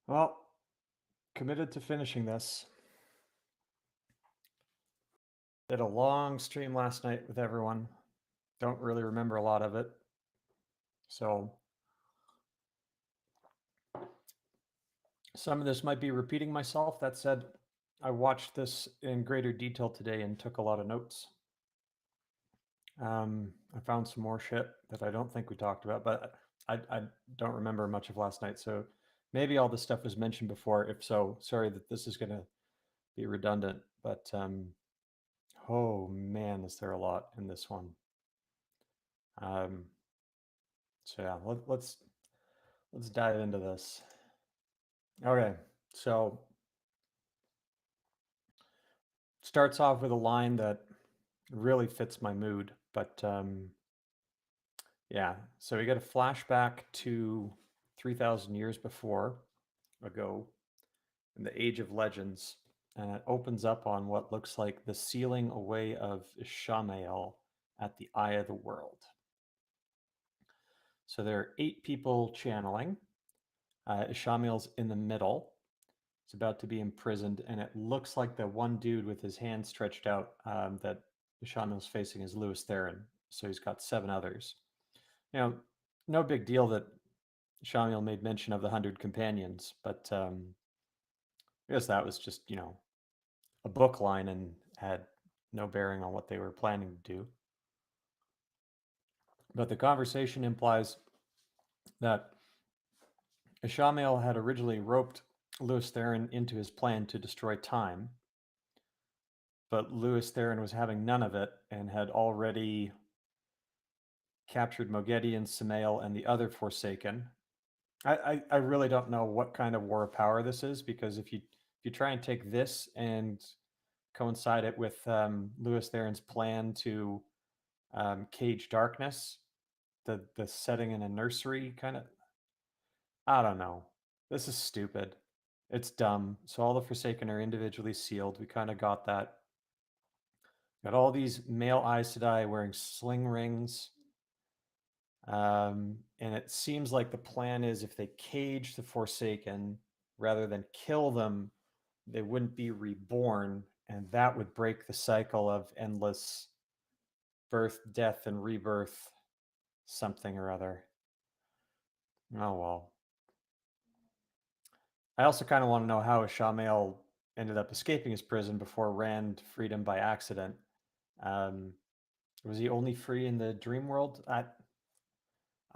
Well, committed to finishing this. Did a long stream last night with everyone. Don't really remember a lot of it. So some of this might be repeating myself. That said, I watched this in greater detail today and took a lot of notes. I found some more shit that I don't think we talked about, but I don't remember much of last night. So maybe all this stuff was mentioned before. If so, sorry that this is going to be redundant. But oh man, is there a lot in this one. So yeah, let's dive into this. Okay, so starts off with a line that really fits my mood, but yeah. So we get a flashback to 3,000 years ago, in the Age of Legends, and it opens up on what looks like the sealing away of Ishamael at the Eye of the World. So there are 8 people channeling. Ishamael's in the middle. He's about to be imprisoned, and it looks like the one dude with his hand stretched out that Ishamael's facing is Lewis Theron. So he's got 7 others. You know, no big deal that Ishamael made mention of the 100 companions, but I guess that was just, a book line and had no bearing on what they were planning to do. But the conversation implies that Ishamael had originally roped Lewis Theron into his plan to destroy time, but Lewis Theron was having none of it and had already captured Mogedion, Samael, and the other Forsaken. I really don't know what kind of war of power this is, because if you try and take this and coincide it with Lewis Theron's plan to cage darkness, the setting in a nursery kind of, I don't know. This is stupid. It's dumb. So all the Forsaken are individually sealed. We kind of got that. Got all these male Aes Sedai wearing sling rings. And it seems like the plan is if they cage the Forsaken rather than kill them, they wouldn't be reborn, and that would break the cycle of endless birth, death, and rebirth, something or other. Oh well. I also kind of want to know how Ishamael ended up escaping his prison before Rand freed him by accident. Was he only free in the dream world? I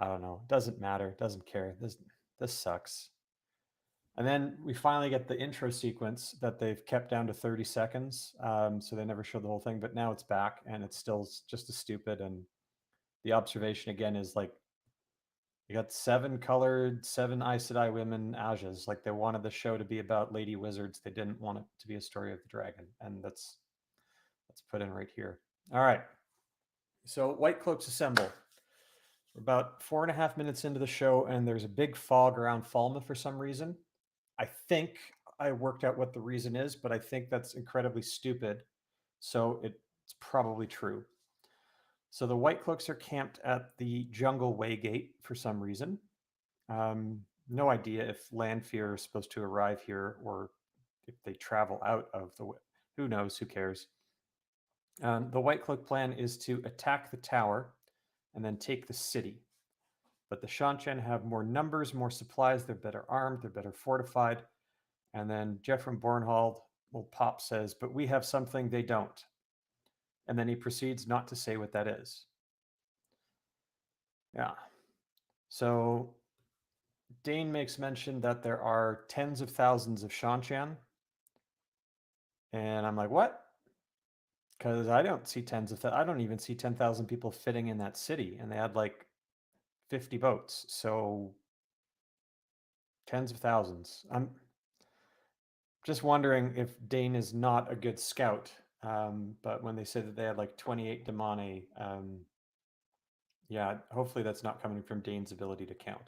don't know. Doesn't matter. Doesn't care. This sucks. And then we finally get the intro sequence that they've kept down to 30 seconds. So they never showed the whole thing, but now it's back and it's still just as stupid. And the observation again is like, you got 7 colored, 7 Aes Sedai women Ajas. Like, they wanted the show to be about lady wizards. They didn't want it to be a story of the dragon. And that's put in right here. All right. So Whitecloaks assemble. We're about 4.5 minutes into the show, and there's a big fog around Falma for some reason. I think I worked out what the reason is, but I think that's incredibly stupid. So it's probably true. So the Whitecloaks are camped at the Jungle Way Gate for some reason. No idea if Lanfear is supposed to arrive here or if they travel out of the way. Who knows? Who cares? The Whitecloak plan is to attack the tower and then take the city. But the Shan-Chen have more numbers, more supplies. They're better armed. They're better fortified. And then Jeffrey Bornhold, well, Pop says, but we have something they don't. And then he proceeds not to say what that is. Yeah. So Dain makes mention that there are tens of thousands of Shan-Chen. And I'm like, what? Because I don't see I don't even see 10,000 people fitting in that city. And they had like 50 boats. So tens of thousands. I'm just wondering if Dain is not a good scout. But when they said that they had like 28 Damane, yeah, hopefully that's not coming from Dain's ability to count.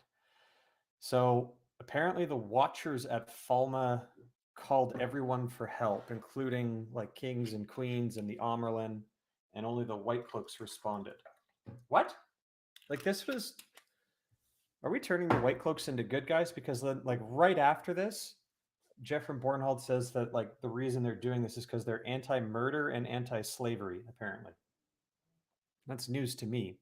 So apparently the Watchers at Falma called everyone for help, including like kings and queens and the Amerlin, and only the Whitecloaks responded. What? Like this was... Are we turning the Whitecloaks into good guys? Because then, like right after this, Jeff from Bornhold says that like the reason they're doing this is because they're anti-murder and anti-slavery. Apparently, that's news to me.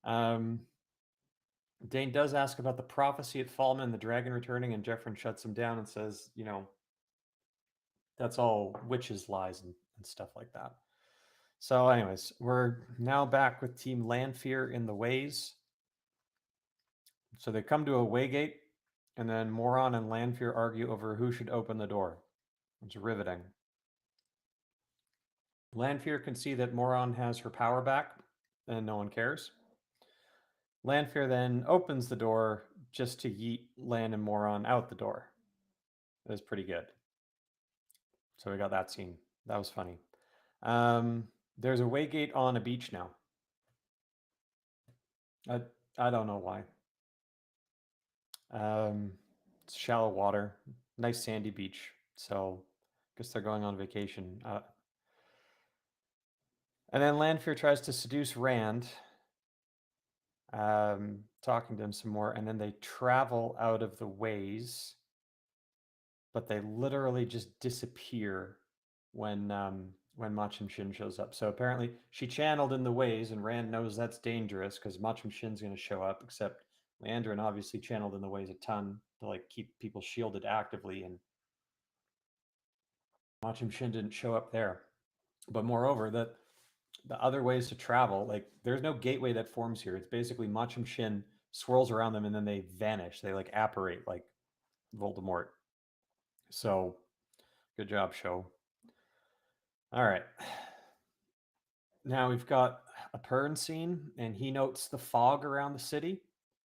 Dain does ask about the prophecy at Falma and the dragon returning, and Jeffrin shuts him down and says, you know, that's all witches' lies and stuff like that. So, anyways, we're now back with Team Lanfear in the ways. So they come to a waygate, and then Moron and Lanfear argue over who should open the door. It's riveting. Lanfear can see that Moron has her power back, and no one cares. Lanfear then opens the door just to yeet Lan and Moron out the door. It was pretty good. So we got that scene. That was funny. There's a waygate on a beach now. I don't know why. It's shallow water, nice sandy beach. So I guess they're going on vacation. And then Lanfear tries to seduce Rand, talking to him some more, and then they travel out of the ways, but they literally just disappear when Machim Shin shows up. So apparently she channeled in the ways, and Rand knows that's dangerous because Machim Shin's going to show up. Except Leandrin obviously channeled in the ways a ton to like keep people shielded actively, and Machim Shin didn't show up there. But moreover, that the other ways to travel, like there's no gateway that forms here. It's basically Machim Shin swirls around them and then they vanish. They like apparate like Voldemort. So good job, show. All right. Now we've got a Perrin scene, and he notes the fog around the city.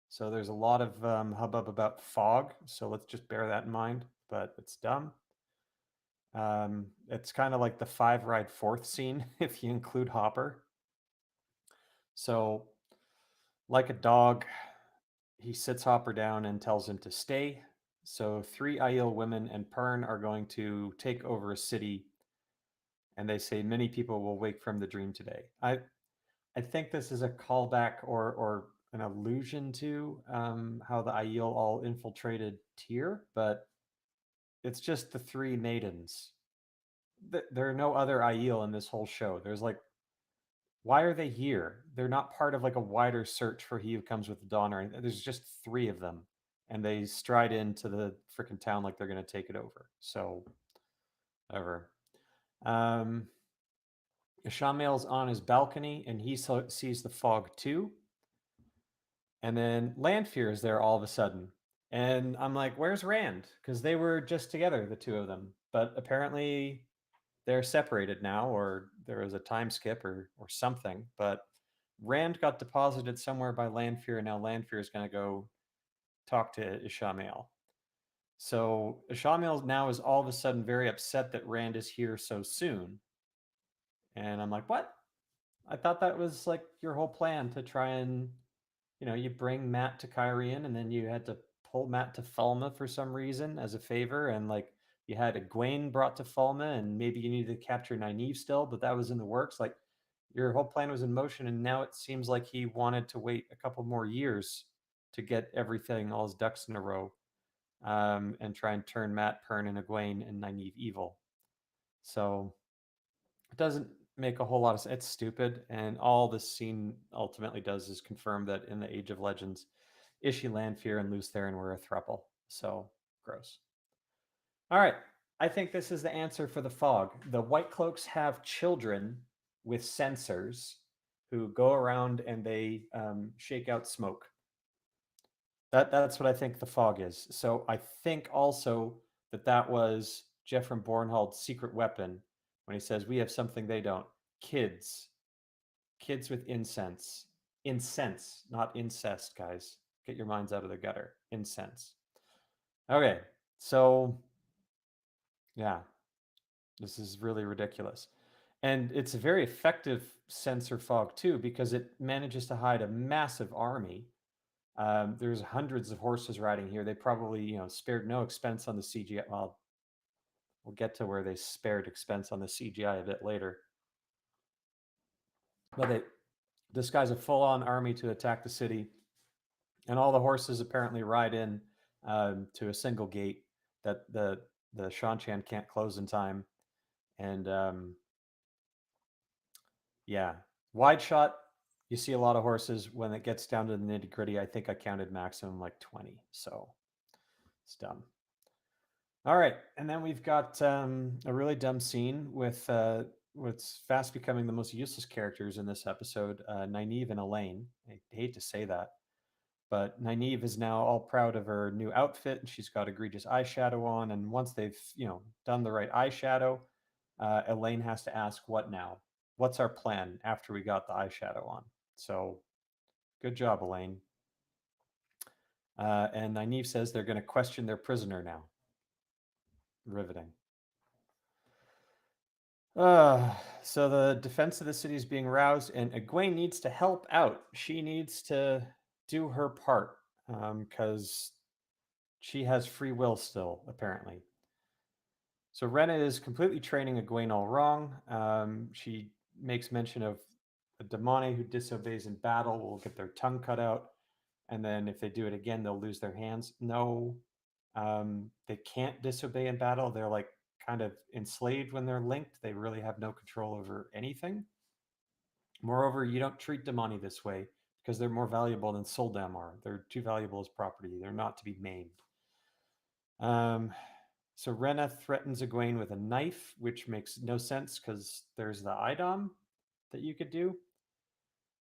So there's a lot of hubbub about fog. So let's just bear that in mind. But it's dumb. It's kind of like the 5 ride 4th scene if you include Hopper. So, like a dog, he sits Hopper down and tells him to stay. So 3 Aiel women and Perrin are going to take over a city, and they say many people will wake from the dream today. I think this is a callback or an allusion to how the Aiel all infiltrated Tyr, but it's just the 3 maidens. There are no other Aiel in this whole show. There's like, why are they here? They're not part of like a wider search for he who comes with the dawn or anything. There's just 3 of them, and they stride into the freaking town like they're going to take it over. So, whatever. Ishamael's on his balcony, and he sees the fog too. And then Lanfear is there all of a sudden. And I'm like, where's Rand? Because they were just together, the 2 of them. But apparently they're separated now, or there was a time skip or something. But Rand got deposited somewhere by Lanfear, and now Lanfear is going to go talk to Ishamael. So Ishamael now is all of a sudden very upset that Rand is here so soon. And I'm like, what? I thought that was like your whole plan to try and, you bring Matt to Kyrian, and then you had to pull Matt to Falma for some reason as a favor, and like you had Egwene brought to Falma, and maybe you needed to capture Nynaeve still, but that was in the works. Like your whole plan was in motion, and now it seems like he wanted to wait a couple more years to get everything, all his ducks in a row, and try and turn Matt, Perrin, and Egwene and Nynaeve evil. So it doesn't make a whole lot of sense. It's stupid, and all this scene ultimately does is confirm that in the Age of Legends, Ishi Lanfear and Lews Therin were a throuple. So gross. All right, I think this is the answer for the fog. The Whitecloaks have children with sensors who go around and they shake out smoke. That's what I think the fog is. So I think also that was Jeffrey Bornhold's secret weapon when he says, "We have something they don't. Kids. Kids with incense. Incense, not incest, guys. Get your minds out of the gutter. Incense." Okay, so yeah, this is really ridiculous. And it's a very effective sensor fog, too, because it manages to hide a massive army. There's hundreds of horses riding here. They probably, spared no expense on the CGI. Well, we'll get to where they spared expense on the CGI a bit later. But this guy's a full-on army to attack the city, and all the horses apparently ride in to a single gate that the Shanchan can't close in time. And yeah, wide shot, you see a lot of horses. When it gets down to the nitty gritty, I think I counted maximum like 20. So it's dumb. All right, and then we've got a really dumb scene with what's fast becoming the most useless characters in this episode, Nynaeve and Elaine. I hate to say that, but Nynaeve is now all proud of her new outfit, and she's got egregious eyeshadow on. And once they've done the right eyeshadow, Elaine has to ask, "What now? What's our plan after we got the eyeshadow on?" So, good job, Elaine. And Nynaeve says they're going to question their prisoner now. Riveting. So the defense of the city is being roused, and Egwene needs to help out. She needs to do her part because she has free will still, apparently. So Rena is completely training Egwene all wrong. She makes mention of a demone who disobeys in battle will get their tongue cut out, and then if they do it again, they'll lose their hands. No, they can't disobey in battle. They're like kind of enslaved when they're linked. They really have no control over anything. Moreover, you don't treat demone this way because they're more valuable than Soldam are. They're too valuable as property. They're not to be maimed. So Rena threatens Egwene with a knife, which makes no sense because there's the idom that you could do.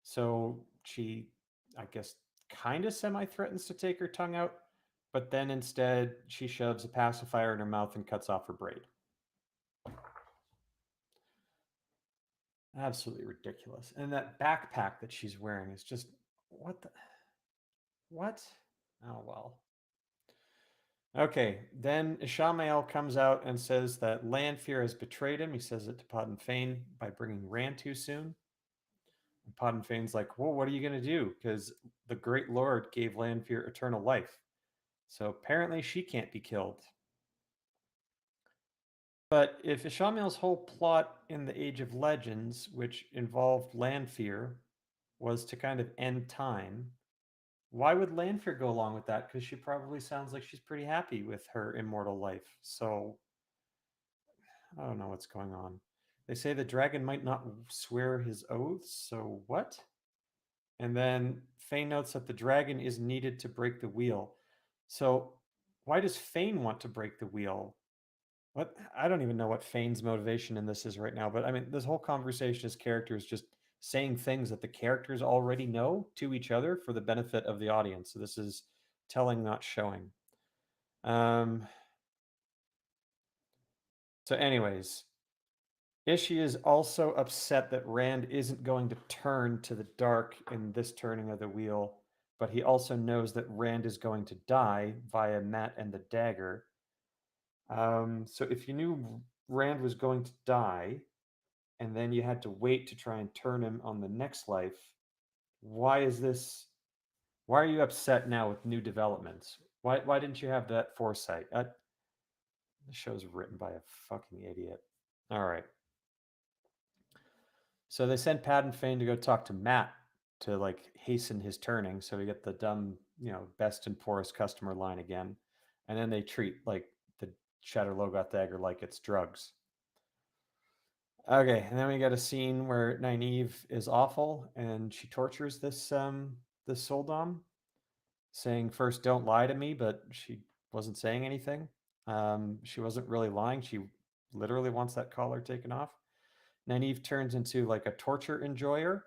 So she, I guess, kind of semi-threatens to take her tongue out, but then instead she shoves a pacifier in her mouth and cuts off her braid. Absolutely ridiculous. And that backpack that she's wearing is just, what the... What? Oh, well. Okay, then Ishamael comes out and says that Lanfear has betrayed him. He says it to Podden Fane by bringing Rand too soon. And Podden Fane's like, well, what are you going to do? Because the Great Lord gave Lanfear eternal life. So apparently she can't be killed. But if Ishamael's whole plot in the Age of Legends, which involved Lanfear, was to kind of end time, why would Lanfear go along with that? Because she probably sounds like she's pretty happy with her immortal life. So I don't know what's going on. They say the dragon might not swear his oaths, so what? And then Fane notes that the dragon is needed to break the wheel. So why does Fane want to break the wheel? What? I don't even know what Fane's motivation in this is right now, but I mean, this whole conversation as characters just saying things that the characters already know to each other for the benefit of the audience. So this is telling, not showing. So anyways, Ishii is also upset that Rand isn't going to turn to the dark in this turning of the wheel, but he also knows that Rand is going to die via Mat and the dagger. So if you knew Rand was going to die, and then you had to wait to try and turn him on the next life, why is this? Why are you upset now with new developments? Why didn't you have that foresight? The show's written by a fucking idiot. All right. So they send Padden Fane to go talk to Mat to like hasten his turning. So we get the dumb, best and poorest customer line again. And then they treat like the Shatter Logoth dagger like it's drugs. Okay, and then we get a scene where Nynaeve is awful and she tortures this Soldom, saying first don't lie to me, but she wasn't saying anything. She wasn't really lying. She literally wants that collar taken off. Nynaeve turns into like a torture enjoyer.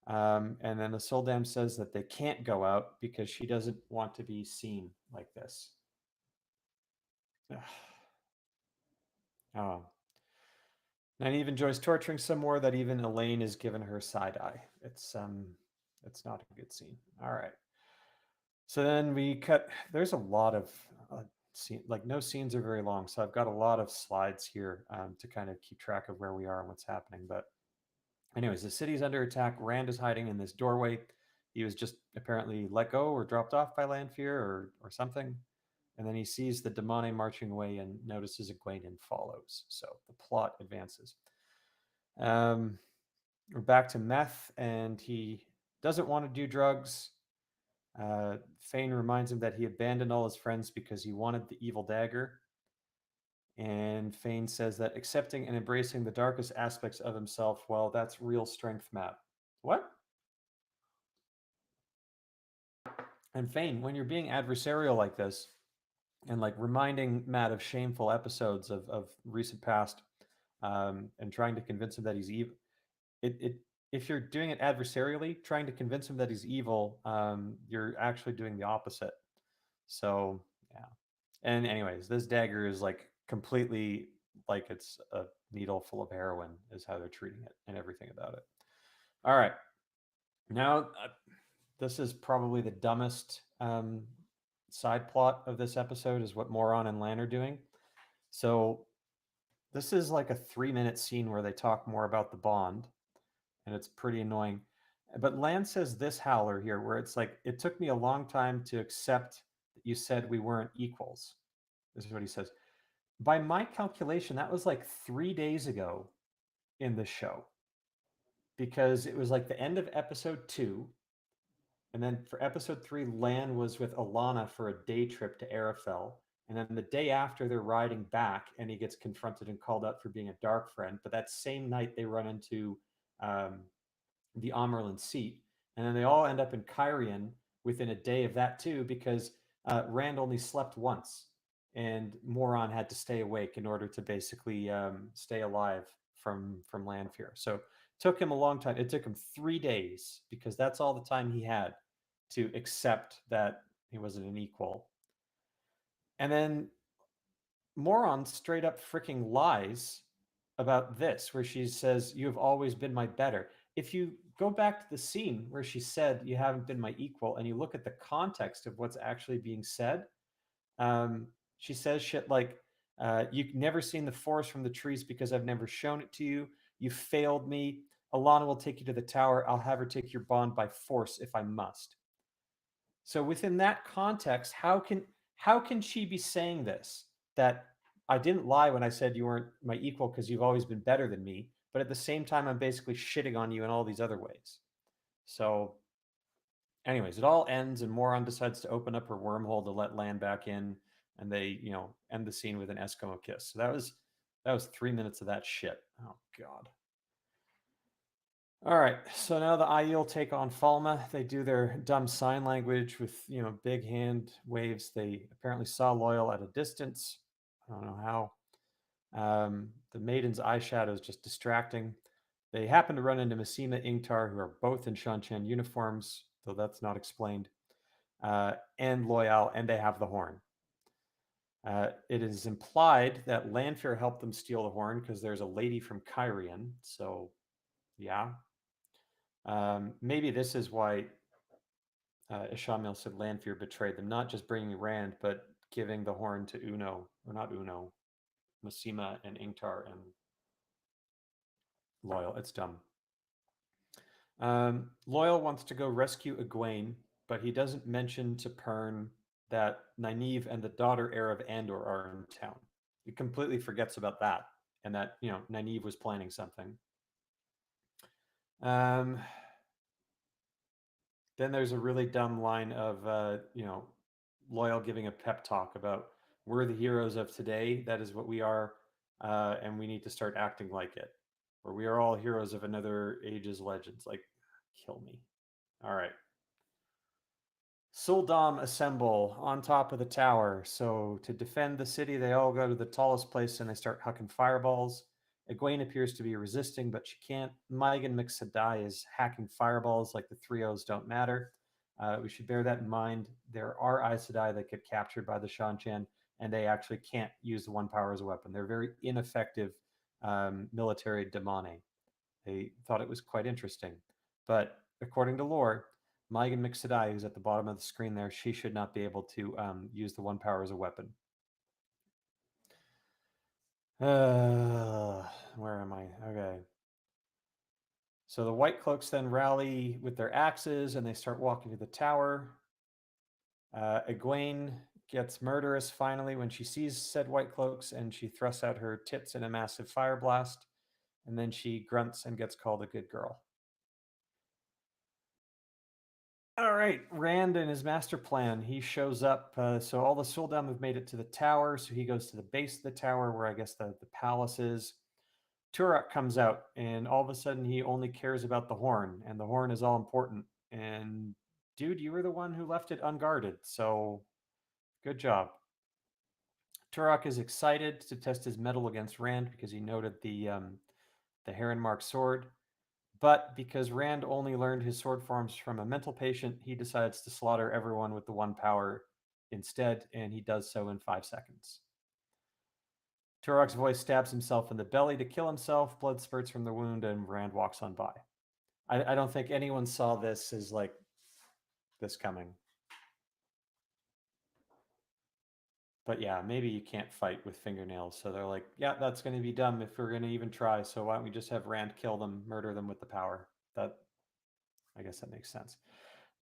And then the Soldam says that they can't go out because she doesn't want to be seen like this. Oh. Nynaeve enjoys torturing some more that even Elaine is giving her side eye. It's not a good scene. All right. So then we cut. There's a lot of scene, like no scenes are very long, so I've got a lot of slides here to kind of keep track of where we are and what's happening. But anyways, the city's under attack. Rand is hiding in this doorway. He was just apparently let go or dropped off by Lanfear or something. And then he sees the Damane marching away and notices Egwene and follows. So the plot advances. Um, we're back to Meth, and he doesn't want to do drugs. Fane reminds him that he abandoned all his friends because he wanted the evil dagger. And Fane says that accepting and embracing the darkest aspects of himself, well, that's real strength, Matt. What? And Fane, when you're being adversarial like this, and like reminding Matt of shameful episodes of recent past, and trying to convince him that he's evil, it if you're doing it adversarially, trying to convince him that he's evil, you're actually doing the opposite. So yeah. And anyways, this dagger is like completely like it's a needle full of heroin, is how they're treating it and everything about it. All right. Now, this is probably the dumbest side plot of this episode is what Moron and Lan are doing. So this is like a 3-minute scene where they talk more about the bond, and it's pretty annoying. But Lan says this howler here, where it's like, it took me a long time to accept that you said we weren't equals. This is what he says. By my calculation, that was like 3 days ago in the show, because it was like the end of episode 2. And then for episode 3, Lan was with Alana for a day trip to Arafel. And then the day after, they're riding back, and he gets confronted and called out for being a dark friend. But that same night, they run into um, the Amerlin seat. And then they all end up in Kyrian within a day of that, too, because Rand only slept once. And Moron had to stay awake in order to basically stay alive from Lanfear. So it took him a long time. It took him 3 days, because that's all the time he had to accept that he wasn't an equal. And then Moron straight up freaking lies about this, where she says, "You have always been my better." If you go back to the scene where she said, "You haven't been my equal," and you look at the context of what's actually being said, she says shit like, "You've never seen the forest from the trees because I've never shown it to you. You failed me. Alana will take you to the tower. I'll have her take your bond by force if I must." So within that context, how can she be saying this? That I didn't lie when I said you weren't my equal because you've always been better than me, but at the same time, I'm basically shitting on you in all these other ways. So, anyways, it all ends, and Moron decides to open up her wormhole to let Lan back in, and they, end the scene with an Eskimo kiss. So that was 3 minutes of that shit. Oh god. All right, so now the Aiel take on Falma. They do their dumb sign language with, big hand waves. They apparently saw Loyal at a distance. I don't know how. The maiden's eyeshadow is just distracting. They happen to run into Masima Ingtar, who are both in Shanchan uniforms, though that's not explained, and Loyal, and they have the horn. It is implied that Lanfear helped them steal the horn because there's a lady from Kyrian. So, yeah. Maybe this is why Ishamil said Lanfear betrayed them, not just bringing Rand, but giving the horn to Uno, or not Uno, Masima and Ingtar and Loyal. It's dumb. Loyal wants to go rescue Egwene, but he doesn't mention to Perrin that Nynaeve and the daughter heir of Andor are in town. He completely forgets about that, and that, Nynaeve was planning something. Then there's a really dumb line of, Loyal giving a pep talk about, we're the heroes of today. That is what we are, and we need to start acting like it. Or we are all heroes of another age's legends. Like, kill me. All right. Suldam assemble on top of the tower. So to defend the city, they all go to the tallest place and they start hucking fireballs. Egwene appears to be resisting, but she can't. Maigan McSadai is hacking fireballs like the 3-0s don't matter. We should bear that in mind. There are Aes Sedai that get captured by the Shanchan, and they actually can't use the one power as a weapon. They're very ineffective military demone. They thought it was quite interesting. But according to lore, Maigan Mixedai, who's at the bottom of the screen there, she should not be able to use the one power as a weapon. Where am I? Okay. So the Whitecloaks then rally with their axes and they start walking to the tower. Egwene gets murderous finally when she sees said Whitecloaks, and she thrusts out her tits in a massive fire blast. And then she grunts and gets called a good girl. All right, Rand and his master plan. He shows up. So all the Sul'dam have made it to the tower. So he goes to the base of the tower where I guess the palace is. Turok comes out, and all of a sudden he only cares about the horn, and the horn is all important. And dude, you were the one who left it unguarded. So good job. Turok is excited to test his mettle against Rand because he noted the Heron Mark sword. But because Rand only learned his sword forms from a mental patient, he decides to slaughter everyone with the one power instead, and he does so in 5 seconds. Turok's voice stabs himself in the belly to kill himself, blood spurts from the wound, and Rand walks on by. I don't think anyone saw this as like this coming. But yeah, maybe you can't fight with fingernails. So they're like, yeah, that's going to be dumb if we're going to even try. So why don't we just have Rand kill them, murder them with the power? I guess that makes sense.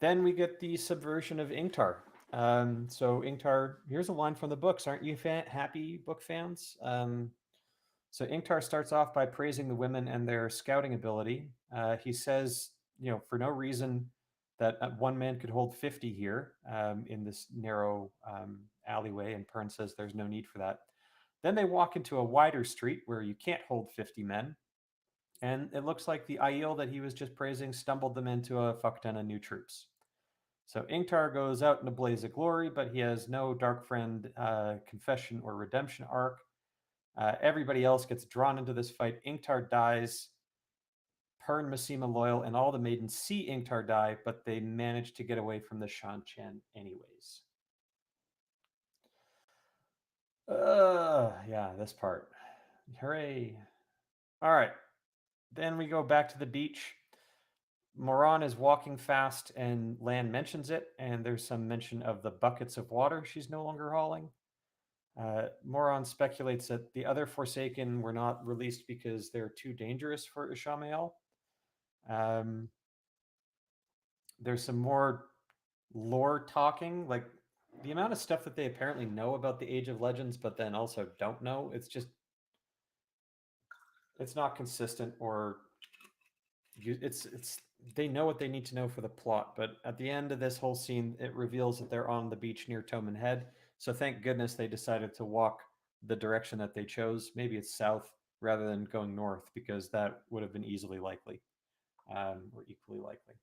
Then we get the subversion of Ingtar. So Ingtar, here's a line from the books. Aren't you happy, book fans? So Ingtar starts off by praising the women and their scouting ability. He says, for no reason, that one man could hold 50 here in this narrow alleyway, and Perrin says there's no need for that. Then they walk into a wider street where you can't hold 50 men, and it looks like the Aiel that he was just praising stumbled them into a fuck ton of new troops. So Ingtar goes out in a blaze of glory, but he has no Dark Friend confession or redemption arc. Everybody else gets drawn into this fight. Ingtar dies. Perrin, Massima, Loyal, and all the maidens see Ingtar die, but they manage to get away from the Shan-Chan anyways. Yeah, this part. Hooray. All right. Then we go back to the beach. Moiraine is walking fast, and Lan mentions it, and there's some mention of the buckets of water she's no longer hauling. Moiraine speculates that the other Forsaken were not released because they're too dangerous for Ishamael. There's some more lore talking, like the amount of stuff that they apparently know about the Age of Legends, but then also don't know. It's not consistent, or it's they know what they need to know for the plot. But at the end of this whole scene, it reveals that they're on the beach near Toman Head. So thank goodness they decided to walk the direction that they chose. Maybe it's south rather than going north, because that would have been easily likely, or equally likely.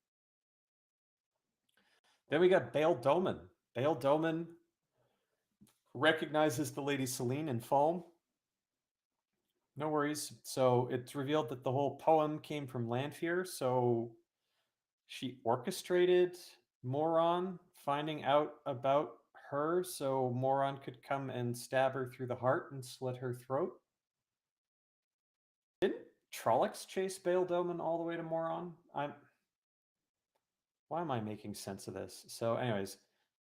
Then we got Bail Doman. Bail Doman recognizes the Lady Selene in foam. No worries. So it's revealed that the whole poem came from Lanfear. So she orchestrated Moiraine finding out about her so Moiraine could come and stab her through the heart and slit her throat. Didn't Trollocs chase Bail Doman all the way to Moiraine? Why am I making sense of this? So, anyways,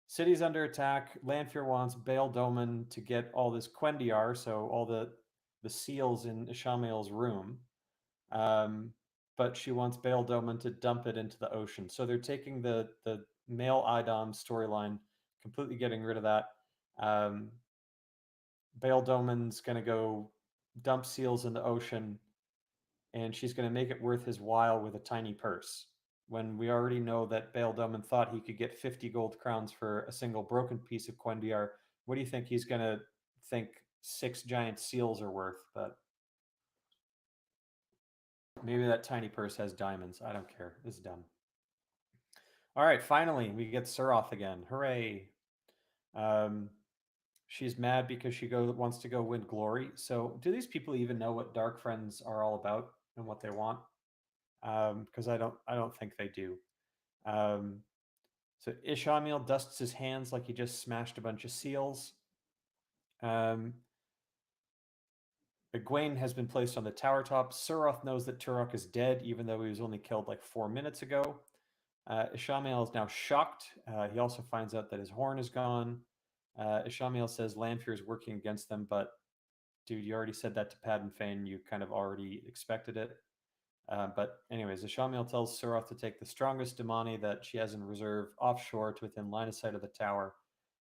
city's under attack. Lanfear wants Bail Doman to get all this Quendiar, so all the seals in Ishamael's room. But she wants Bail Doman to dump it into the ocean. So they're taking the male Idom storyline, completely getting rid of that. Bail Doman's going to go dump seals in the ocean, and she's going to make it worth his while with a tiny purse. When we already know that Bail Doman thought he could get 50 gold crowns for a single broken piece of Quendiar, what do you think he's going to think 6 giant seals are worth? But maybe that tiny purse has diamonds. I don't care. It's dumb. All right, finally, we get Suroth again. Hooray. She's mad because she wants to go win glory. So do these people even know what Dark Friends are all about and what they want? Because I don't think they do. So Ishamael dusts his hands like he just smashed a bunch of seals. Egwene has been placed on the tower top. Suroth knows that Turok is dead, even though he was only killed like 4 minutes ago. Ishamael is now shocked. He also finds out that his horn is gone. Ishamael says Lanfear is working against them, but dude, you already said that to Padden Fane. You kind of already expected it. But anyways, Ishamael tells Suroth to take the strongest Damani that she has in reserve offshore to within line of sight of the tower.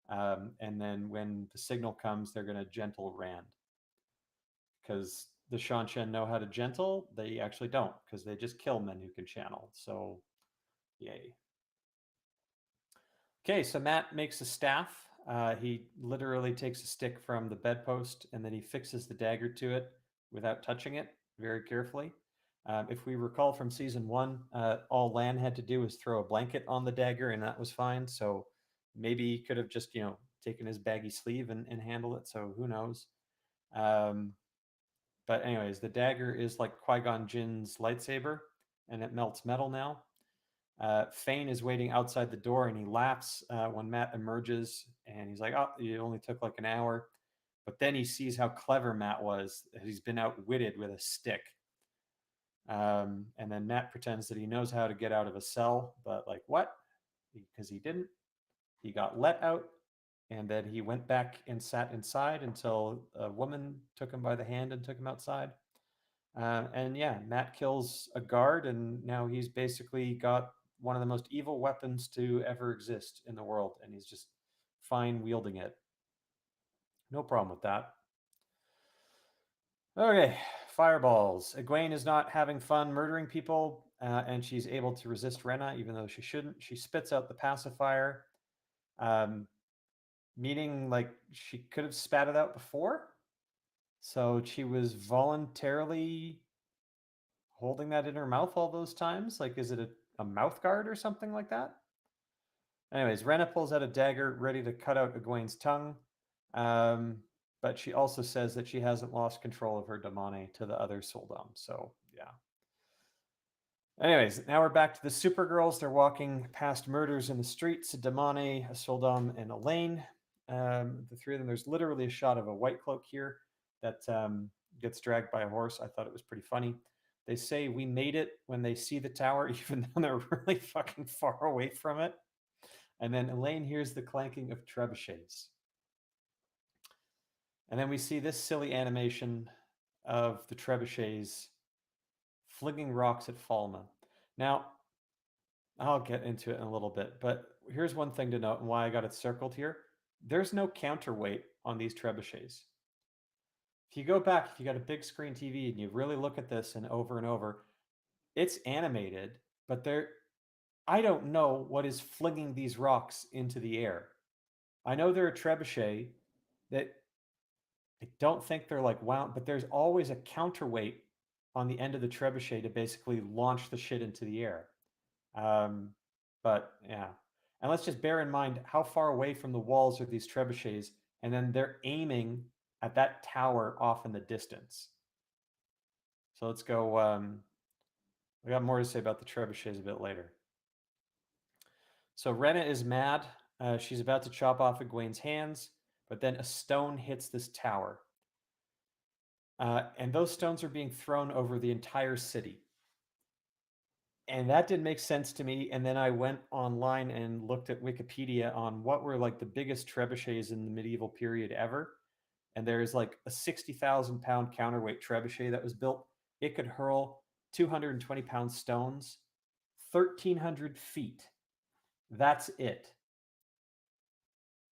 And then when the signal comes, they're going to gentle Rand. Because the Seanchan know how to gentle, they actually don't, because they just kill men who can channel. So, yay. Okay, so Matt makes a staff. He literally takes a stick from the bedpost and then he fixes the dagger to it without touching it very carefully. If we recall from season 1, all Lan had to do was throw a blanket on the dagger and that was fine. So maybe he could have just, taken his baggy sleeve and handled it. So who knows? But anyways, the dagger is like Qui-Gon Jinn's lightsaber and it melts metal now. Fane is waiting outside the door and he laughs when Matt emerges and he's like, oh, it only took like an hour. But then he sees how clever Matt was. He's been outwitted with a stick. And then Matt pretends that he knows how to get out of a cell, but like what? Because he didn't. He got let out and then he went back and sat inside until a woman took him by the hand and took him outside. And yeah, Matt kills a guard and now he's basically got one of the most evil weapons to ever exist in the world, and he's just fine wielding it. No problem with that. Okay, fireballs. Egwene is not having fun murdering people, and she's able to resist Rena, even though she shouldn't. She spits out the pacifier, meaning like she could have spat it out before. So she was voluntarily holding that in her mouth all those times. Like, is it a mouth guard or something like that? Anyways, Rena pulls out a dagger ready to cut out Egwene's tongue. But she also says that she hasn't lost control of her Damane to the other Soldam. So, yeah. Anyways, now we're back to the Supergirls. They're walking past murders in the streets, a Damane, a Soldam, and Elaine. The three of them, there's literally a shot of a Whitecloak here that gets dragged by a horse. I thought it was pretty funny. They say we made it when they see the tower, even though they're really fucking far away from it. And then Elaine hears the clanking of trebuchets. And then we see this silly animation of the trebuchets flinging rocks at Falma. Now, I'll get into it in a little bit, but here's one thing to note and why I got it circled here. There's no counterweight on these trebuchets. If you go back, if you got a big screen TV and you really look at this and over, it's animated, but I don't know what is flinging these rocks into the air. I know they're a trebuchet that I don't think they're like wound, but there's always a counterweight on the end of the trebuchet to basically launch the shit into the air. But yeah. And let's just bear in mind how far away from the walls are these trebuchets, and then they're aiming at that tower off in the distance. So let's go. We got more to say about the trebuchets a bit later. So Rena is mad. She's about to chop off Egwene's hands, but then a stone hits this tower. And those stones are being thrown over the entire city. And that didn't make sense to me. And then I went online and looked at Wikipedia on what were like the biggest trebuchets in the medieval period ever. And there's like a 60,000 pound counterweight trebuchet that was built. It could hurl 220 pound stones, 1,300 feet. That's it.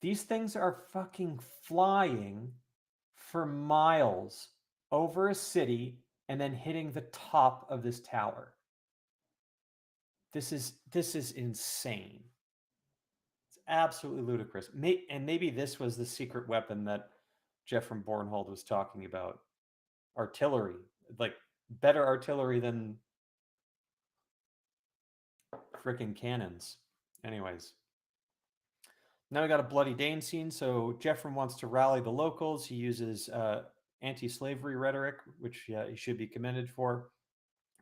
These things are fucking flying for miles over a city and then hitting the top of this tower. This is insane. It's absolutely ludicrous. And maybe this was the secret weapon that Jeff from Bornhold was talking about. Artillery, like better artillery than freaking cannons. Anyways. Now we got a bloody Dain scene. So Jeffrem wants to rally the locals. He uses anti-slavery rhetoric, which he should be commended for.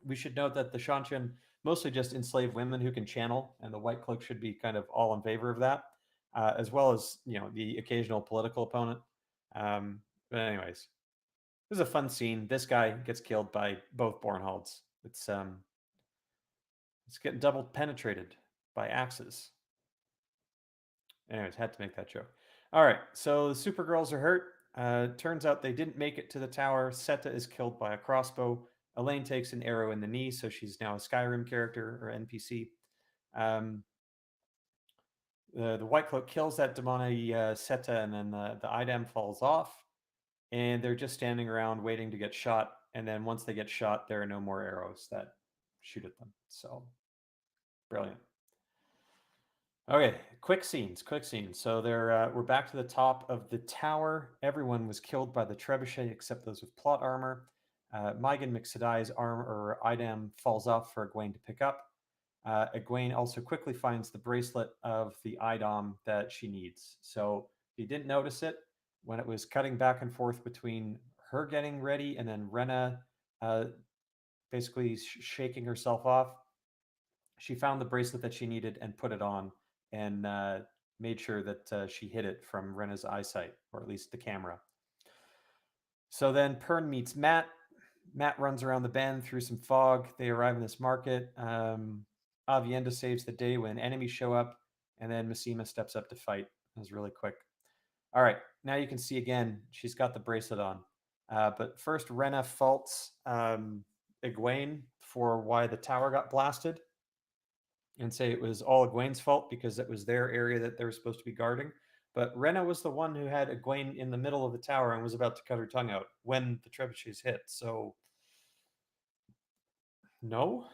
We should note that the Seanchan mostly just enslave women who can channel, and the Whitecloak should be kind of all in favor of that, as well as the occasional political opponent. But anyways, this is a fun scene. This guy gets killed by both Bornholds. It's getting double penetrated by axes. Anyways, had to make that joke. All right, so the Supergirls are hurt. Turns out they didn't make it to the tower. Seta is killed by a crossbow. Elaine takes an arrow in the knee, so she's now a Skyrim character or NPC. Um, the Whitecloak kills that Damani Seta, and then the Idam falls off. And they're just standing around waiting to get shot. And then once they get shot, there are no more arrows that shoot at them. So brilliant. Okay, quick scenes. So we're back to the top of the tower. Everyone was killed by the trebuchet except those with plot armor. Megan McSadai's arm or Idam falls off for Egwene to pick up. Egwene also quickly finds the bracelet of the Idam that she needs. So if you didn't notice it, when it was cutting back and forth between her getting ready and then Rena basically shaking herself off, she found the bracelet that she needed and put it on and made sure that she hid it from Rena's eyesight, or at least the camera. So then Perrin meets Matt. Matt runs around the bend through some fog. They arrive in this market. Avienda saves the day when enemies show up, and then Massima steps up to fight. It was really quick. All right, now you can see again, she's got the bracelet on. But first, Rena faults Egwene for why the tower got blasted and say it was all Egwene's fault because it was their area that they were supposed to be guarding. But Rena was the one who had Egwene in the middle of the tower and was about to cut her tongue out when the trebuchets hit. So, no.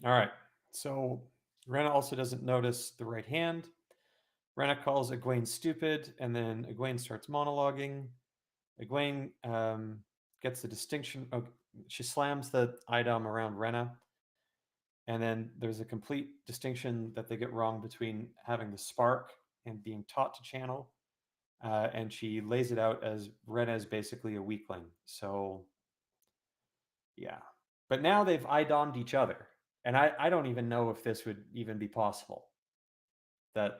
All right. So Rena also doesn't notice the right hand. Rena calls Egwene stupid, and then Egwene starts monologuing. Egwene gets the distinction. Oh, she slams the Idam around Rena. And then there's a complete distinction that they get wrong between having the spark and being taught to channel. And she lays it out as Rena is basically a weakling. So, yeah. But now they've Idamed each other. And I don't even know if this would even be possible. That,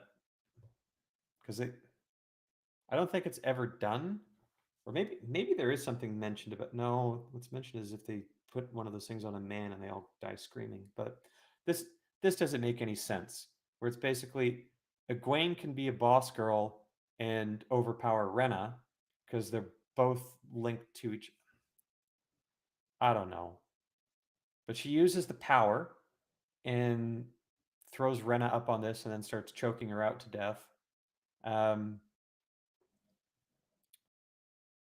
because I don't think it's ever done. Or maybe there is something mentioned about, no, what's mentioned is if they put one of those things on a man and they all die screaming. But this this doesn't make any sense. Where it's basically Egwene can be a boss girl and overpower Rena because they're both linked to each. I don't know, but she uses the power and throws Rena up on this and then starts choking her out to death. Um,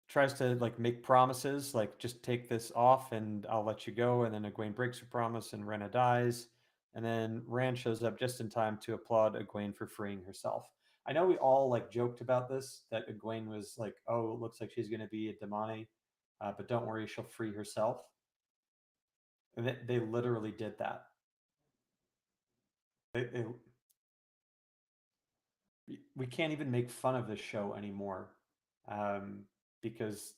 Tries to like make promises, like just take this off and I'll let you go. And then Egwene breaks her promise and Rena dies. And then Rand shows up just in time to applaud Egwene for freeing herself. I know we all like joked about this, that Egwene was like, "Oh, it looks like she's going to be a Damani, but don't worry, she'll free herself." And they literally did that. They, we can't even make fun of this show anymore because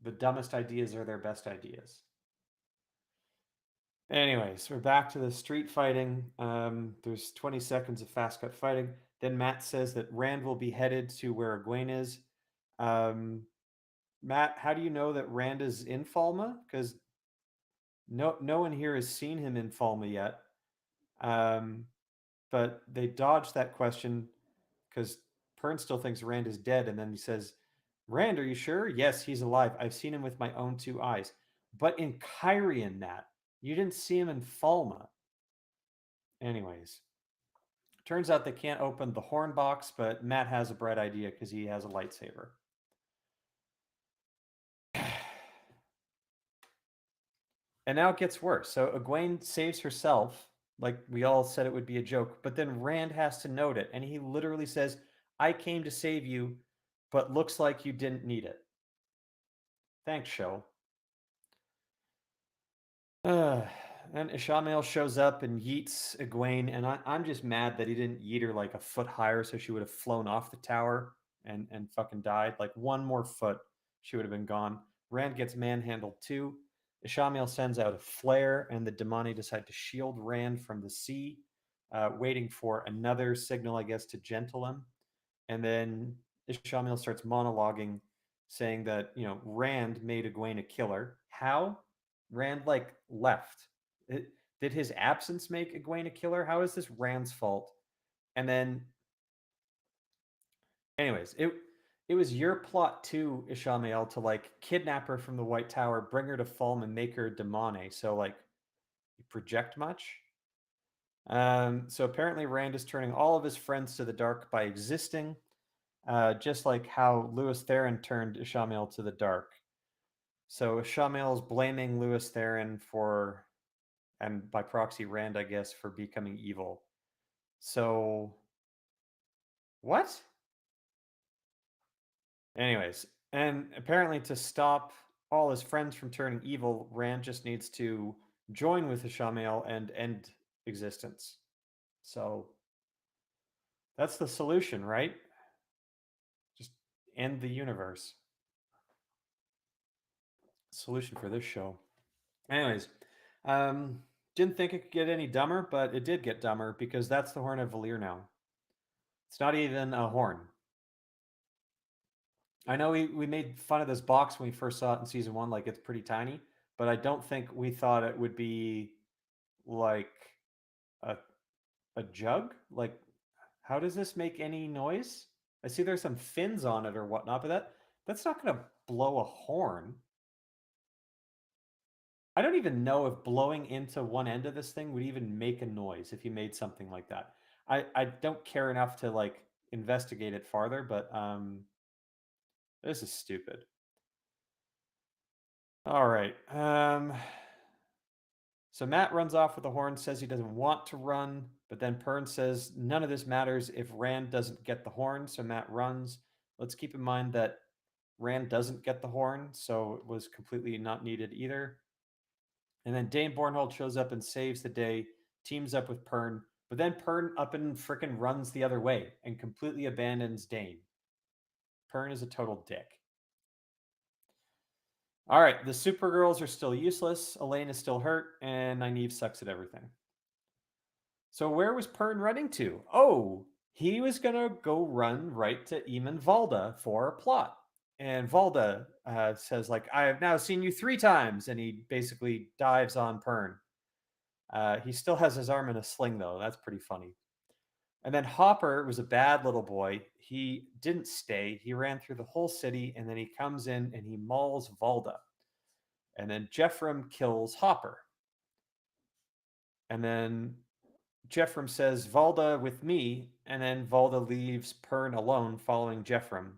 the dumbest ideas are their best ideas. Anyways, we're back to the street fighting. There's 20 seconds of fast cut fighting. Then Matt says that Rand will be headed to where Egwene is. Matt, how do you know that Rand is in Falma? Because no one here has seen him in Falma yet. But they dodged that question because Pern still thinks Rand is dead, and then he says, "Rand, are you sure?" "Yes, he's alive. I've seen him with my own two eyes." But in Kyrian, Matt, you didn't see him in Falma. Anyways, turns out they can't open the horn box, but Matt has a bright idea because he has a lightsaber. And now it gets worse. So Egwene saves herself, like we all said it would be a joke, but then Rand has to note it, and he literally says, "I came to save you, but looks like you didn't need it." Thanks, show. And Ishamel shows up and yeets Egwene, and I'm just mad that he didn't yeet her like a foot higher so she would have flown off the tower and fucking died. Like one more foot, she would have been gone. Rand gets manhandled too. Ishamel sends out a flare, and the Damani decide to shield Rand from the sea, waiting for another signal, I guess, to gentle him. And then Ishamil starts monologuing, saying that, Rand made Egwene a killer. How? Rand, like, left. Did his absence make Egwene a killer? How is this Rand's fault? And then, anyways, it was your plot too, Ishamael, to like kidnap her from the White Tower, bring her to Fulm, and make her Demane. So like, you project much. So apparently, Rand is turning all of his friends to the dark by existing, just like how Lewis Theron turned Ishamael to the dark. So Ishamael is blaming Lewis Theron for, and by proxy Rand, I guess, for becoming evil. So, what? Anyways, and apparently to stop all his friends from turning evil, Rand just needs to join with Ishamael and end existence. So that's the solution, right? Just end the universe. Solution for this show. Anyways, didn't think it could get any dumber, but it did get dumber because that's the Horn of Valir now. It's not even a horn. I know we made fun of this box when we first saw it in season 1, like it's pretty tiny, but I don't think we thought it would be like a a jug. Like, how does this make any noise? I see there's some fins on it or whatnot, but that's not going to blow a horn. I don't even know if blowing into one end of this thing would even make a noise if you made something like that. I don't care enough to like investigate it farther, but this is stupid. All right. So Matt runs off with the horn, says he doesn't want to run, but then Perrin says none of this matters if Rand doesn't get the horn, so Matt runs. Let's keep in mind that Rand doesn't get the horn, so it was completely not needed either. And then Dain Bornhold shows up and saves the day, teams up with Perrin, but then Perrin up and frickin' runs the other way and completely abandons Dain. Perrin is a total dick. All right, the Supergirls are still useless, Elaine is still hurt, and Nynaeve sucks at everything. So where was Perrin running to? Oh, he was gonna go run right to Eamon Valda for a plot. And Valda says, like, I have now seen you 3 times, and he basically dives on Perrin. He still has his arm in a sling, though. That's pretty funny. And then Hopper was a bad little boy. He didn't stay. He ran through the whole city, and then he comes in and he mauls Valda. And then Jeffrem kills Hopper. And then Jeffrem says, Valda with me, and then Valda leaves Perrin alone following Jeffrem.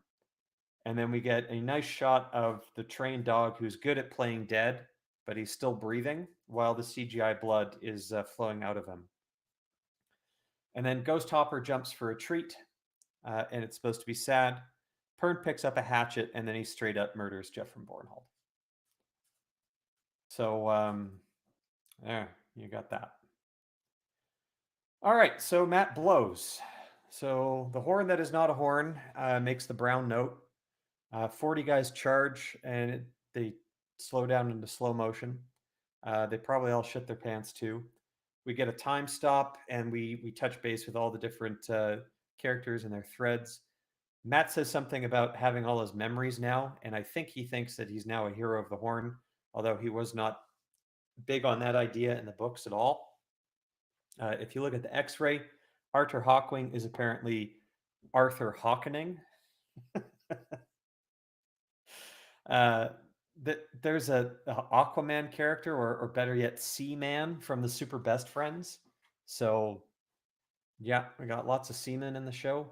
And then we get a nice shot of the trained dog who's good at playing dead, but he's still breathing while the CGI blood is flowing out of him. And then Ghost Hopper jumps for a treat, and it's supposed to be sad. Perrin picks up a hatchet, and then he straight up murders Jeffrem Bornhold. So, there, you got that. All right, so Matt blows. So the horn that is not a horn makes the brown note. 40 guys charge, and they slow down into slow motion. They probably all shit their pants too. We get a time stop, and we touch base with all the different characters and their threads. Matt says something about having all his memories now, and I think he thinks that he's now a hero of the horn, although he was not big on that idea in the books at all. If you look at the X-ray, Arthur Hawkwing is apparently Arthur Hawkening. There's a Aquaman character, or better yet, Seaman from the Super Best Friends. So, yeah, we got lots of seamen in the show.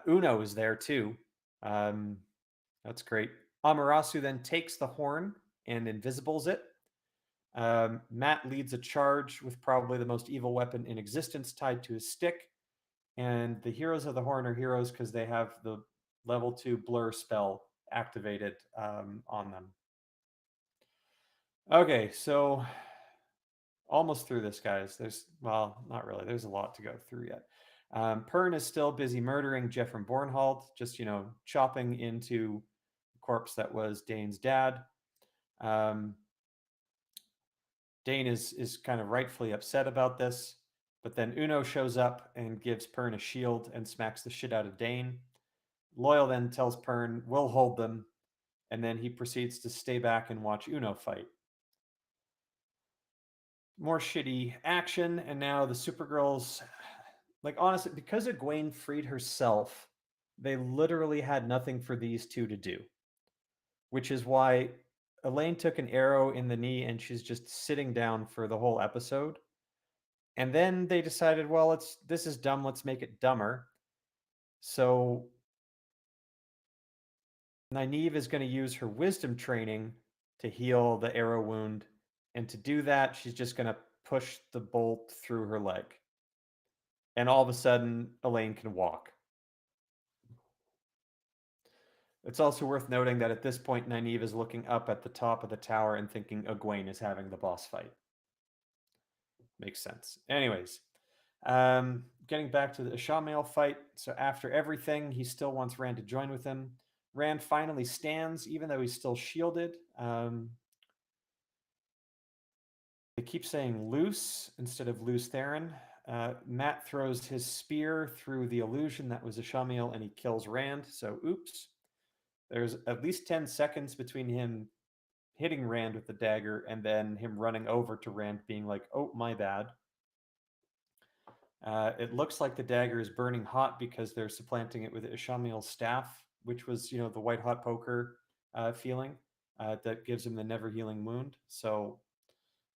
Uno is there too. That's great. Amarasu then takes the horn and invisibles it. Matt leads a charge with probably the most evil weapon in existence tied to his stick. And the heroes of the horn are heroes because they have the level 2 blur spell activated on them. Okay, so almost through this, guys. Well, not really. There's a lot to go through yet. Perrin is still busy murdering Jeffrem Bornhold, just, chopping into the corpse that was Dain's dad. Dain is kind of rightfully upset about this, but then Uno shows up and gives Perrin a shield and smacks the shit out of Dain. Loyal then tells Perrin, we'll hold them, and then he proceeds to stay back and watch Uno fight. More shitty action, and now the Supergirls, like honestly, because Egwene freed herself, they literally had nothing for these two to do, which is why Elaine took an arrow in the knee and she's just sitting down for the whole episode. And then they decided, well, this is dumb, let's make it dumber. So Nynaeve is going to use her wisdom training to heal the arrow wound. And to do that, she's just going to push the bolt through her leg. And all of a sudden, Elaine can walk. It's also worth noting that at this point, Nynaeve is looking up at the top of the tower and thinking Egwene is having the boss fight. Makes sense. Anyways, getting back to the Ishamael fight. So after everything, he still wants Rand to join with him. Rand finally stands, even though he's still shielded. They keep saying loose instead of loose Theron. Matt throws his spear through the illusion that was Ishamael and he kills Rand. So oops. There's at least 10 seconds between him hitting Rand with the dagger and then him running over to Rand being like, oh, my bad. It looks like the dagger is burning hot because they're supplanting it with Ishamael's staff, which was, the white hot poker feeling that gives him the never healing wound. So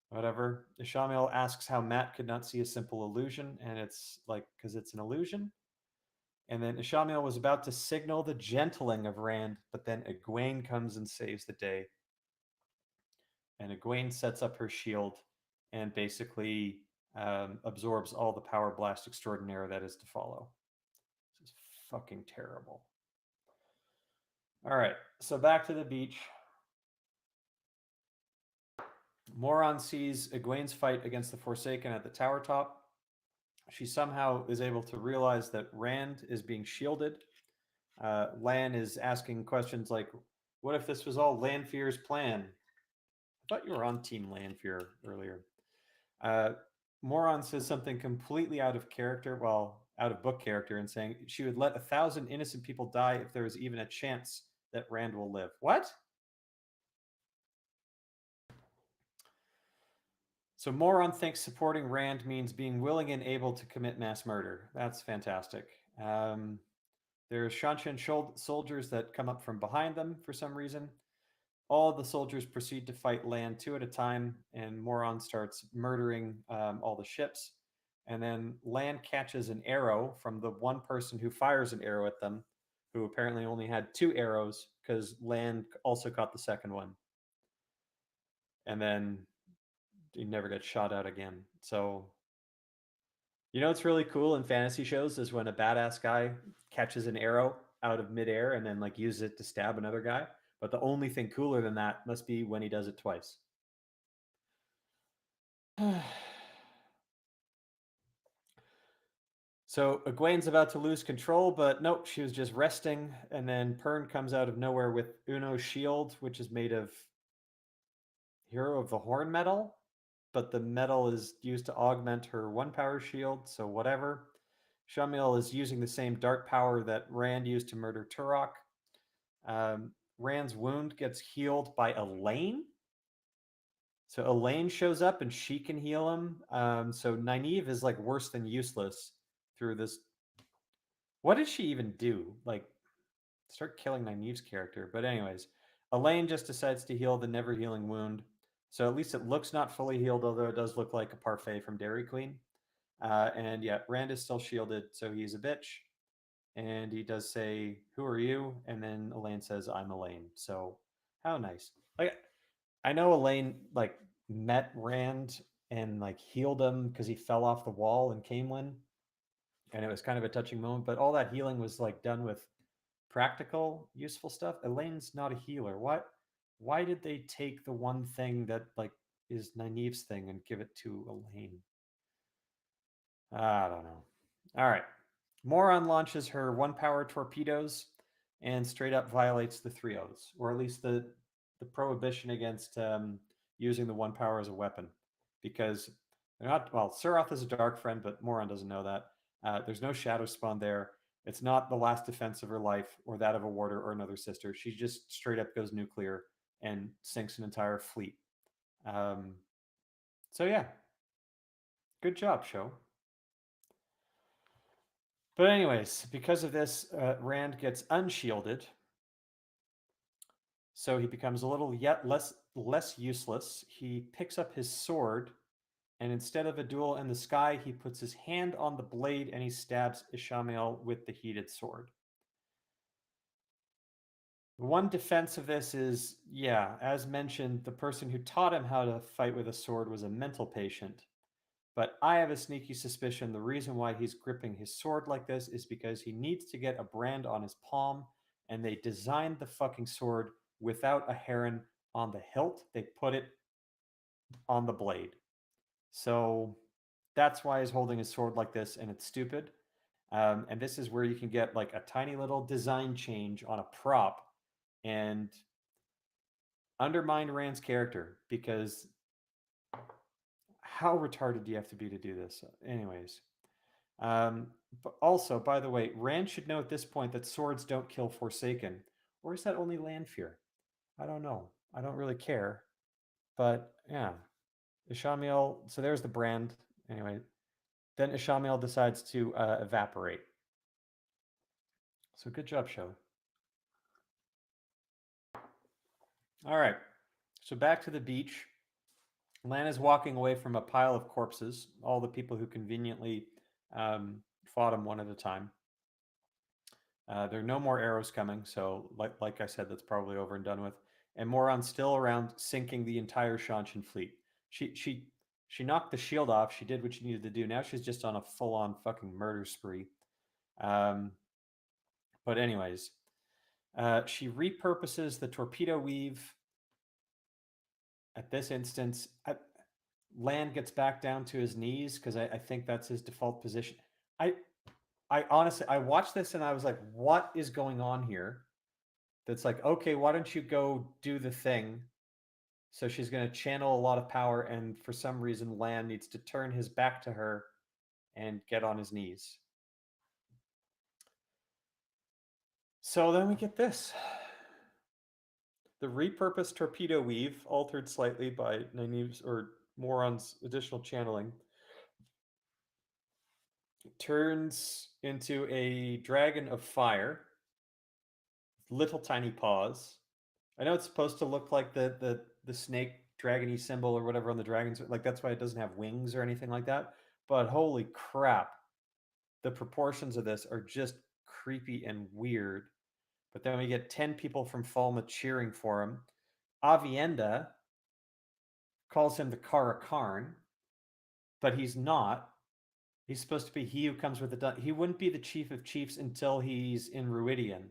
whatever. Ishamael asks how Matt could not see a simple illusion, and it's like, because it's an illusion. And then Ishamael was about to signal the gentling of Rand, but then Egwene comes and saves the day. And Egwene sets up her shield and basically absorbs all the power blast extraordinaire that is to follow. This is fucking terrible. All right, so back to the beach. Moron sees Egwene's fight against the Forsaken at the tower top. She somehow is able to realize that Rand is being shielded. Lan is asking questions like, what if this was all Lanfear's plan? I thought you were on Team Lanfear earlier. Moron says something completely out of character, well, out of book character, and saying she would let 1,000 innocent people die if there was even a chance that Rand will live. What? So Moron thinks supporting Rand means being willing and able to commit mass murder. That's fantastic. There's Shanshan soldiers that come up from behind them for some reason. All of the soldiers proceed to fight Lan 2 at a time, and Moron starts murdering all the ships. And then Lan catches an arrow from the one person who fires an arrow at them, who apparently only had 2 arrows because Lan also caught the second one. And then he never gets shot at again. So, what's really cool in fantasy shows is when a badass guy catches an arrow out of midair and then uses it to stab another guy. But the only thing cooler than that must be when he does it twice. So Egwene's about to lose control, but nope, she was just resting. And then Perrin comes out of nowhere with Uno's shield, which is made of Hero of the Horn metal. But the metal is used to augment her 1-power shield, so whatever. Ishamael is using the same dark power that Rand used to murder Turok. Rand's wound gets healed by Elaine. So Elaine shows up and she can heal him. So Nynaeve is worse than useless through this. What did she even do? Start killing Nynaeve's character. But anyways, Elaine just decides to heal the never healing wound. So at least it looks not fully healed, although it does look like a parfait from Dairy Queen. And yeah, Rand is still shielded, so he's a bitch. And he does say, "Who are you?" And then Elaine says, "I'm Elaine." So how nice. I know Elaine met Rand and healed him because he fell off the wall in Camelin, and it was kind of a touching moment. But all that healing was done with practical, useful stuff. Elaine's not a healer. Why did they take the one thing that is Nynaeve's thing and give it to Elaine? I don't know. All right. Moron launches her 1-power torpedoes and straight up violates the 3-0s, or at least the prohibition against using the 1-power as a weapon, because they're not. Well, Suroth is a dark friend, but Moron doesn't know that. There's no shadow spawn there, It's not the last defense of her life or that of a warder or another sister. She just straight up goes nuclear and sinks an entire fleet. Um, so yeah, good job, show. But anyways, because of this, Rand gets unshielded, so he becomes a little yet less useless. He picks up his sword, and instead of a duel in the sky, he puts his hand on the blade and he stabs Ishamael with the heated sword. One defense of this is, yeah, as mentioned, the person who taught him how to fight with a sword was a mental patient. But I have a sneaky suspicion the reason why he's gripping his sword like this is because he needs to get a brand on his palm, and they designed the fucking sword without a heron on the hilt. They put it on the blade. So that's why he's holding his sword like this, and it's stupid. And this is where you can get like a tiny little design change on a prop and undermine Rand's character, because how retarded do you have to be to do this? Anyways, but also, by the way, Rand should know at this point that swords don't kill Forsaken. Or is that only Lanfear? I don't know. I don't really care. But yeah, Ishamael. So there's the brand. Anyway, then Ishamael decides to evaporate. So good job, show. All right. So back to the beach. Lan is walking away from a pile of corpses, all the people who conveniently fought him one at a time. There are no more arrows coming, so like I said, that's probably over and done with. And Moron's still around, sinking the entire Shanshan fleet. She knocked the shield off. She did what she needed to do. Now she's just on a full-on fucking murder spree. But anyways, she repurposes the torpedo weave. At this instance, Lan gets back down to his knees because I think that's his default position. I honestly, I watched this and I was like, what is going on here? That's like, okay, why don't you go do the thing? So she's going to channel a lot of power, and for some reason, Lan needs to turn his back to her and get on his knees. So then we get this. The repurposed torpedo weave, altered slightly by Nynaeve's or Moron's additional channeling, turns into a dragon of fire, little tiny paws. I know it's supposed to look like the snake dragony symbol or whatever on the dragons, like that's why it doesn't have wings or anything like that. But holy crap, the proportions of this are just creepy and weird. But then we get 10 people from Falma cheering for him. Avienda calls him the Kara Karn, but he's not. He's supposed to be he who comes with the. He wouldn't be the chief of chiefs until he's in Ruidian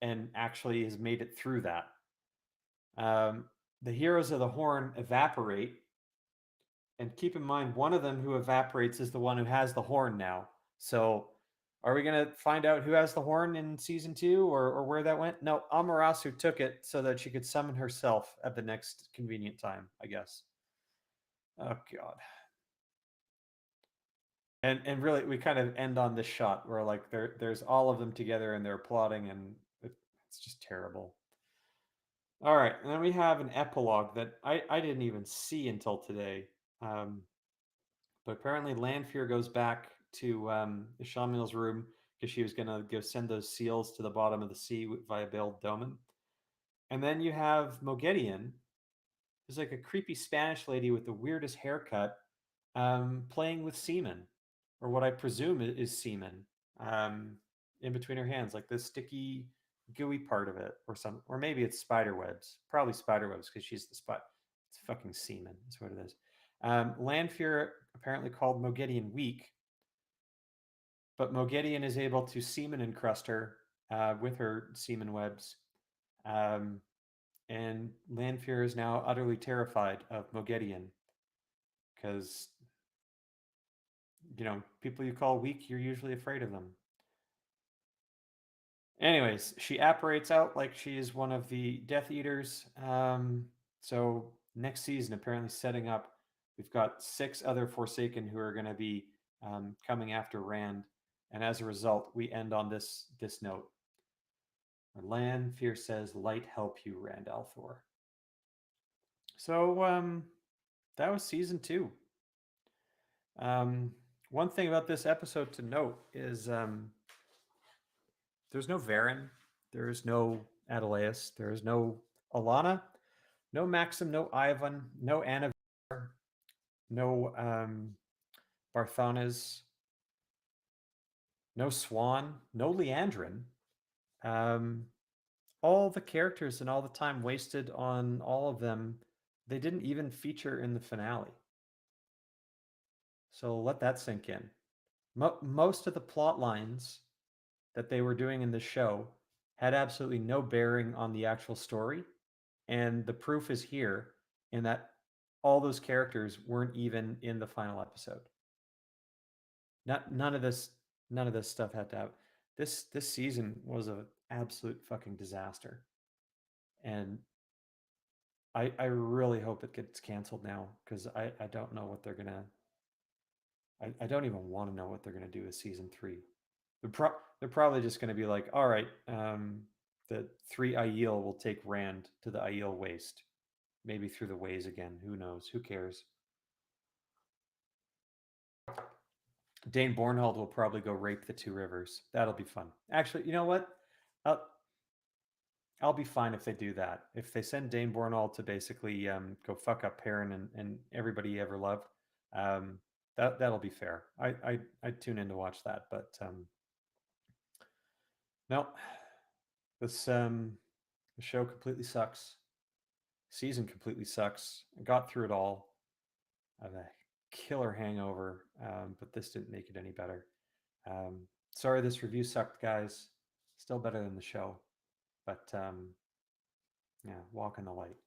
and actually has made it through that. The heroes of the Horn evaporate, and keep in mind, one of them who evaporates is the one who has the horn now. So, are we going to find out who has the horn in season 2 or where that went? No, Amaterasu took it so that she could summon herself at the next convenient time, I guess. Oh, God. And really, we kind of end on this shot where like there's all of them together and they're applauding, and it's just terrible. All right, and then we have an epilogue that I didn't even see until today. But apparently Lanfear goes back to Ishamel's room because she was going to go send those seals to the bottom of the sea via Bail Doman. And then you have Moghedien, who's like a creepy Spanish lady with the weirdest haircut, playing with semen, or what I presume is semen, in between her hands, like the sticky, gooey part of it, or maybe it's spider webs. Probably spider webs because she's the spot. It's fucking semen. That's what it is. Lanfear apparently called Moghedien weak, but Moghedien is able to semen encrust her with her semen webs. And Lanfear is now utterly terrified of Moghedien because, people you call weak, you're usually afraid of them. Anyways, she apparates out like she is one of the Death Eaters. So next season, apparently setting up, we've got 6 other Forsaken who are going to be coming after Rand. And as a result, we end on this note. Lan Fear says, "Light help you, Rand al'Thor." So that was season 2. One thing about this episode to note is there's no Varen, there's no Adelaus, there's no Alana, no Maxim, no Ivan, no Anna, no Barthanes, no Swan, no Leandrin. All the characters and all the time wasted on all of them, they didn't even feature in the finale. So let that sink in. Most of the plot lines that they were doing in the show had absolutely no bearing on the actual story. And the proof is here in that all those characters weren't even in the final episode. None of this stuff had to happen. This season was an absolute fucking disaster. And I really hope it gets canceled now, because I don't know what they're gonna. I don't even want to know what they're gonna do with season 3. They're probably just gonna be like, all right, the 3 Aiel will take Rand to the Aiel Waste, maybe through the ways again. Who knows? Who cares? Dain Bornhold will probably go rape the 2 rivers. That'll be fun. Actually, you know what? I'll be fine if they do that. If they send Dain Bornhold to basically go fuck up Perrin and everybody he ever loved, that'll be fair. I'd tune in to watch that. But no, this the show completely sucks. Season completely sucks. I got through it all. I have a killer hangover, but this didn't make it any better. Sorry this review sucked, guys. Still better than the show. But yeah, walk in the light.